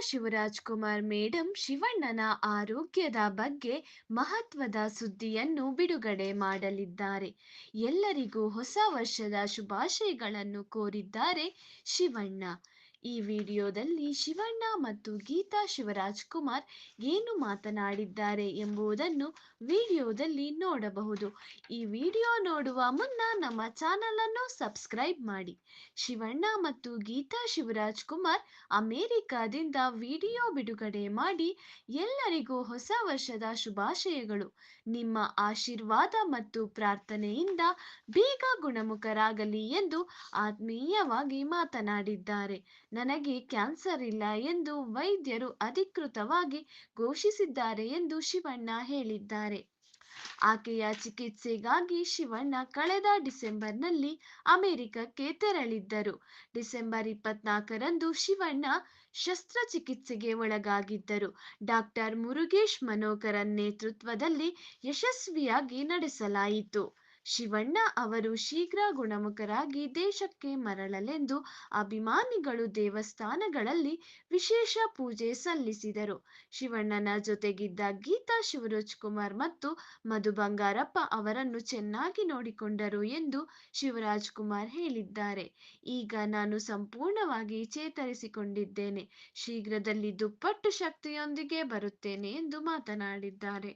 Shivraj Kumar madam ಶಿವಣ್ಣನ ಆರೋಗ್ಯದ ಬಗ್ಗೆ ಮಹತ್ವದ ಸುದ್ದಿಯನ್ನು ಬಿಡುಗಡೆ ಮಾಡಲಿದ್ದಾರೆ. ಎಲ್ಲರಿಗೂ ಹೊಸ ವರ್ಷದ ಶುಭಾಶಯಗಳನ್ನು ಕೋರಿದ್ದಾರೆ ಶಿವಣ್ಣ. ಈ ವಿಡಿಯೋದಲ್ಲಿ ಶಿವಣ್ಣ ಮತ್ತು ಗೀತಾ ಶಿವರಾಜ್ ಕುಮಾರ್ ಏನು ಮಾತನಾಡಿದ್ದಾರೆ ಎಂಬುದನ್ನು ವಿಡಿಯೋದಲ್ಲಿ ನೋಡಬಹುದು. ಈ ವಿಡಿಯೋ ನೋಡುವ ಮುನ್ನ ನಮ್ಮ ಚಾನೆಲ್ ಅನ್ನು ಸಬ್ಸ್ಕ್ರೈಬ್ ಮಾಡಿ. ಶಿವಣ್ಣ ಮತ್ತು ಗೀತಾ ಶಿವರಾಜ್ ಕುಮಾರ್ ಅಮೆರಿಕದಿಂದ ವಿಡಿಯೋ ಬಿಡುಗಡೆ ಮಾಡಿ ಎಲ್ಲರಿಗೂ ಹೊಸ ವರ್ಷದ ಶುಭಾಶಯಗಳು. ನಿಮ್ಮ ಆಶೀರ್ವಾದ ಮತ್ತು ಪ್ರಾರ್ಥನೆಯಿಂದ ಬೇಗ ಗುಣಮುಖರಾಗಲಿ ಎಂದು ಆತ್ಮೀಯವಾಗಿ ಮಾತನಾಡಿದ್ದಾರೆ. ನನಗೆ ಕ್ಯಾನ್ಸರ್ ಇಲ್ಲ ಎಂದು ವೈದ್ಯರು ಅಧಿಕೃತವಾಗಿ ಘೋಷಿಸಿದ್ದಾರೆ ಎಂದು ಶಿವಣ್ಣ ಹೇಳಿದ್ದಾರೆ. ಆಕೆಯ ಚಿಕಿತ್ಸೆಗಾಗಿ ಶಿವಣ್ಣ ಕಳೆದ ಡಿಸೆಂಬರ್ನಲ್ಲಿ ಅಮೆರಿಕಕ್ಕೆ ತೆರಳಿದ್ದರು. ಡಿಸೆಂಬರ್ 24ರಂದು ಶಿವಣ್ಣ ಶಸ್ತ್ರಚಿಕಿತ್ಸೆಗೆ ಒಳಗಾಗಿದ್ದರು. ಡಾಕ್ಟರ್ ಮುರುಗೇಶ್ ಮನೋಕರನ್ ನೇತೃತ್ವದಲ್ಲಿ ಯಶಸ್ವಿಯಾಗಿ ನಡೆಸಲಾಯಿತು. ಶಿವಣ್ಣ ಅವರು ಶೀಘ್ರ ಗುಣಮುಖರಾಗಿ ದೇಶಕ್ಕೆ ಮರಳಲೆಂದು ಅಭಿಮಾನಿಗಳು ದೇವಸ್ಥಾನಗಳಲ್ಲಿ ವಿಶೇಷ ಪೂಜೆ ಸಲ್ಲಿಸಿದರು. ಶಿವಣ್ಣನ ಜೊತೆಗಿದ್ದ ಗೀತಾ ಶಿವರಾಜ್ ಕುಮಾರ್ ಮತ್ತು ಮಧು ಬಂಗಾರಪ್ಪ ಅವರನ್ನು ಚೆನ್ನಾಗಿ ನೋಡಿಕೊಂಡರು ಎಂದು ಶಿವರಾಜ್ ಕುಮಾರ್ ಹೇಳಿದ್ದಾರೆ. ಈಗ ನಾನು ಸಂಪೂರ್ಣವಾಗಿ ಚೇತರಿಸಿಕೊಂಡಿದ್ದೇನೆ. ಶೀಘ್ರದಲ್ಲಿ ದುಪ್ಪಟ್ಟು ಶಕ್ತಿಯೊಂದಿಗೆ ಬರುತ್ತೇನೆ ಎಂದು ಮಾತನಾಡಿದ್ದಾರೆ.